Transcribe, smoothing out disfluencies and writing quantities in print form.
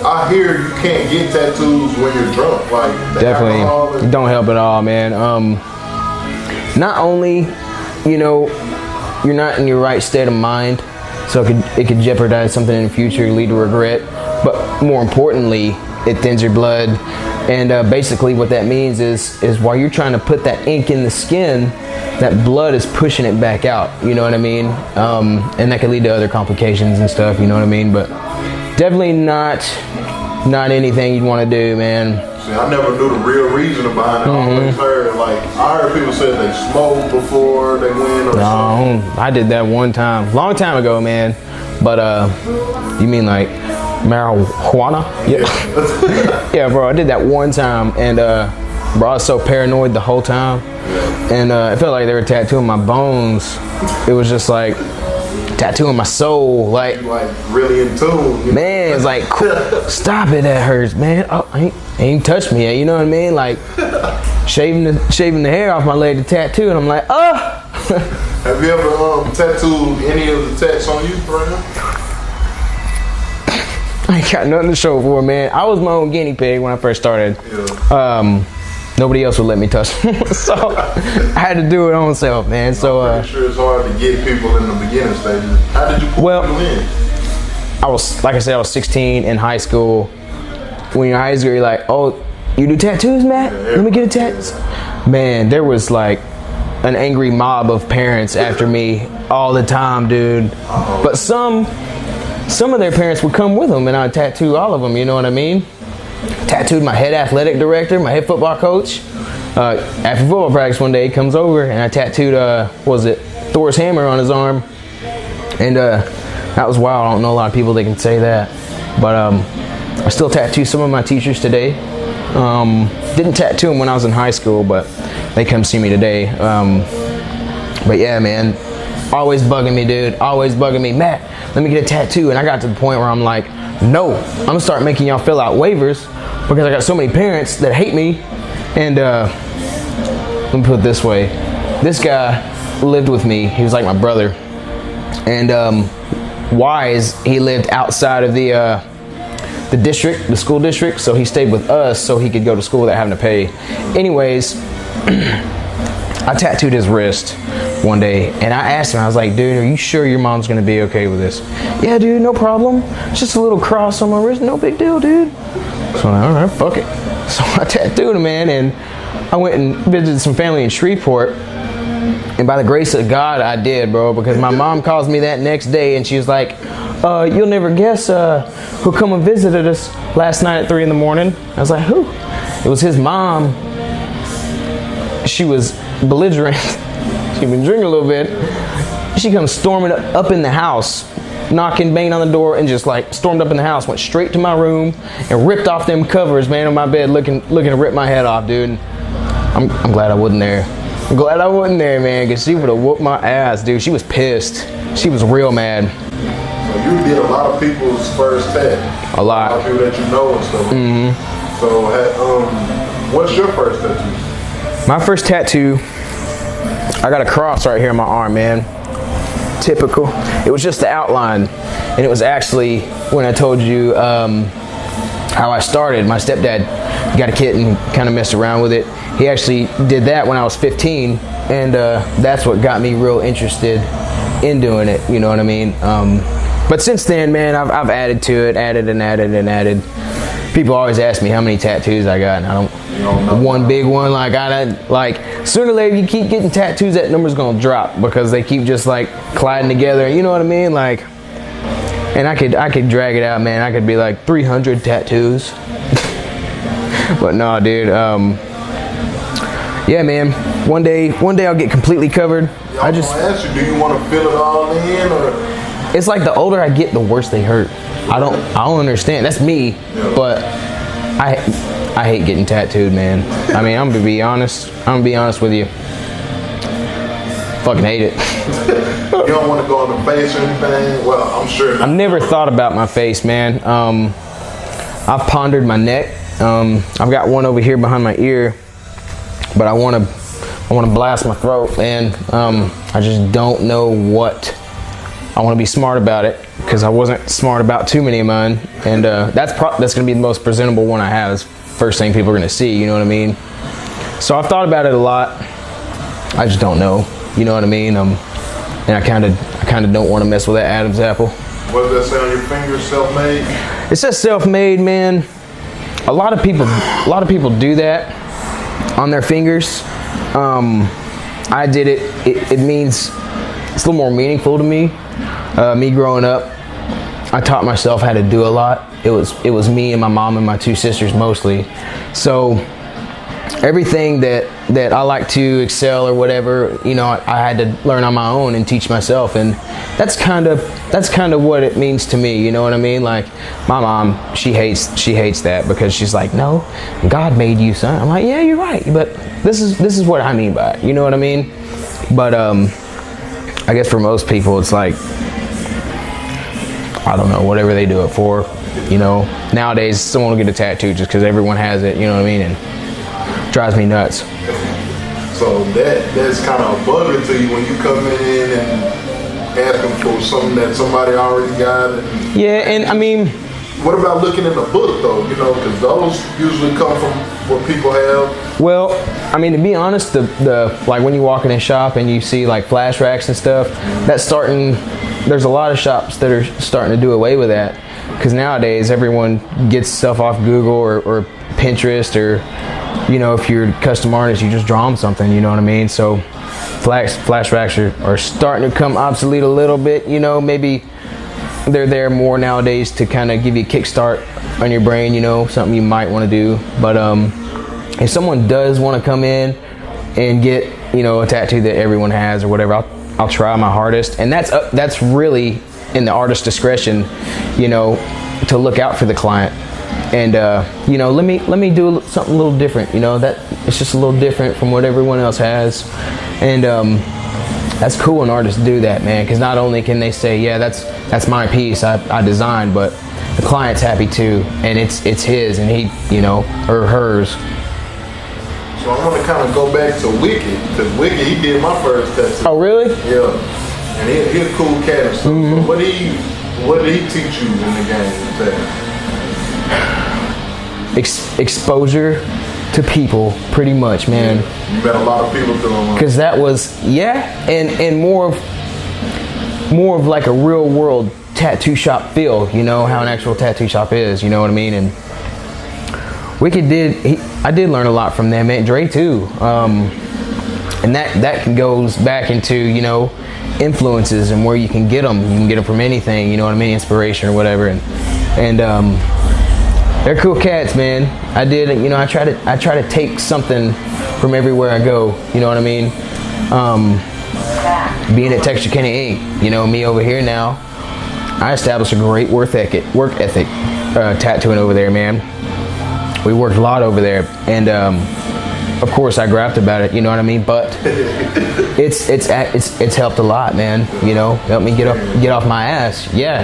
I hear you can't get tattoos when you're drunk. Like definitely don't help at all, man. Not only, you know, you're not in your right state of mind, so it could jeopardize something in the future, lead to regret. But more importantly, it thins your blood. And basically what that means is while you're trying to put that ink in the skin, that blood is pushing it back out, you know what I mean? And that could lead to other complications and stuff, you know what I mean? But definitely not anything you'd want to do, man. See, I never knew the real reason behind it. I always heard, like, I heard people say they smoked before they went or something. I did that one time, long time ago, man. But you mean like marijuana? Yeah. Yeah, bro, I did that one time, and bro, I was so paranoid the whole time, and it felt like they were tattooing my bones. It was just like tattooing my soul, like really in tune. Man, it's like, stop it, that hurts, man. Oh, ain't touched me yet, you know what I mean? Like shaving the hair off my leg to tattoo, and I'm like, oh. Have you ever tattooed any of the tats on you right now? I ain't got nothing to show for it, man. I was my own guinea pig when I first started. Yeah. Nobody else would let me touch them. So I had to do it on myself, man. So I'm pretty sure it's hard to get people in the beginning stages. How did you pull people in? I was 16 in high school. When you're in high school, you're like, oh, you do tattoos, Matt? Let me get a tattoo. Man, there was like an angry mob of parents after me all the time, dude. But some of their parents would come with them, and I'd tattoo all of them, you know what I mean? Tattooed my head athletic director, my head football coach. After football practice one day, he comes over, and I tattooed, Thor's hammer on his arm. And that was wild. I don't know a lot of people that can say that. But I still tattoo some of my teachers today. Didn't tattoo them when I was in high school, but they come see me today. But yeah, man, always bugging me, dude. Always bugging me. Matt, let me get a tattoo. And I got to the point where I'm like, no, I'm gonna start making y'all fill out waivers because I got so many parents that hate me. And let me put it this way. This guy lived with me. He was like my brother. And Wise, he lived outside of the district, the school district, so he stayed with us so he could go to school without having to pay. Anyways, I tattooed his wrist one day, and I asked him, I was like, dude, are you sure your mom's gonna be okay with this? Yeah, dude, no problem. It's just a little cross on my wrist, no big deal, dude. So I'm like, all right, fuck it. So I tattooed him, man, and I went and visited some family in Shreveport. And by the grace of God, I did, bro, because my mom calls me that next day, and she was like, you'll never guess who come and visited us last night at 3 in the morning. I was like, who? It was his mom. She was belligerent. She'd been drinking a little bit. She comes storming up in the house, knocking, banging on the door, and just like stormed up in the house, went straight to my room and ripped off them covers, man, on my bed, looking to rip my head off, dude. I'm glad I wasn't there. I'm glad I wasn't there, man, because she would have whooped my ass, dude. She was pissed. She was real mad. So you did a lot of people's first tat. A lot. A lot of people that you know and stuff. Mm-hmm. So what's your first tattoo? My first tattoo, I got a cross right here on my arm, man. Typical. It was just the outline, and it was actually when I told you how I started. My stepdad got a kit and kind of messed around with it. He actually did that when I was 15, and that's what got me real interested in doing it, you know what I mean? But since then, man, I've added to it, added. People always ask me how many tattoos I got, and I don't one big one. Like sooner or later you keep getting tattoos, that number's gonna drop because they keep just like colliding together, you know what I mean? Like, and I could drag it out, man. I could be like 300 tattoos. But no, dude, yeah, man, one day I'll get completely covered. I just ask you, do you want to fill it all in, or? It's like the older I get, the worse they hurt. I don't understand. That's me, but I hate getting tattooed, man. I mean, I'm gonna be honest with you. Fucking hate it. You don't want to go on the face or anything? Well, I'm sure. I've never thought about my face, man. I've pondered my neck. I've got one over here behind my ear, but I want to blast my throat, man. I just don't know what. I want to be smart about it, because I wasn't smart about too many of mine, and that's gonna be the most presentable one I have. Is first thing people are gonna see. You know what I mean? So I've thought about it a lot. I just don't know. You know what I mean? And I kind of don't want to mess with that Adam's apple. What does that say on your finger? Self-made? It says self-made, man. A lot of people do that on their fingers. I did it. It means it's a little more meaningful to me. Me growing up, I taught myself how to do a lot. It was me and my mom and my two sisters mostly. So everything that I like to excel or whatever, you know, I had to learn on my own and teach myself, and that's kind of what it means to me. You know what I mean? Like my mom, she hates that because she's like, no, God made you, son. I'm like, yeah, you're right, but this is what I mean by it. You know what I mean? But I guess for most people, it's like, I don't know, whatever they do it for. You know, nowadays someone will get a tattoo just because everyone has it. You know what I mean? And drives me nuts. So that's kind of a bugger to you when you come in and asking for something that somebody already got. Yeah, and I mean, what about looking in the book though? You know, because those usually come from what people have. Well, I mean, to be honest, the like when you walk in a shop and you see like flash racks and stuff, there's a lot of shops that are starting to do away with that, because nowadays everyone gets stuff off Google or Pinterest, or you know, if you're a custom artist, you just draw them something. You know what I mean? So flash racks are starting to come obsolete a little bit. You know, maybe they're there more nowadays to kind of give you a kickstart on your brain. You know, something you might want to do. But if someone does want to come in and get, you know, a tattoo that everyone has or whatever, I'll try my hardest, and that's really in the artist's discretion, you know, to look out for the client. And you know, let me do something a little different. You know, that it's just a little different from what everyone else has, and that's cool when artists do that, man. Because not only can they say, yeah, that's my piece I designed, but the client's happy too, and it's his, and he, you know, or hers. So I want to kind of go back to Wicked, because Wicked, he did my first tattoo. Oh, really? Yeah, and he's a cool cat and stuff. Mm-hmm. So what did he teach you in the game? Exposure to people, pretty much, man. You met a lot of people doing it. Because that was, yeah, and more of like a real world tattoo shop feel, you know, how an actual tattoo shop is, you know what I mean? And Wicked I did learn a lot from them, and Dre too. And that goes back into, you know, influences and where you can get them. You can get them from anything, you know what I mean, inspiration or whatever. And they're cool cats, man. I did, you know, I try to take something from everywhere I go, you know what I mean? Being at Texarkana Inc., you know, me over here now, I established a great work ethic tattooing over there, man. We worked a lot over there, and of course I graphed about it, you know what I mean? But it's helped a lot, man. You know, helped me get off my ass. Yeah.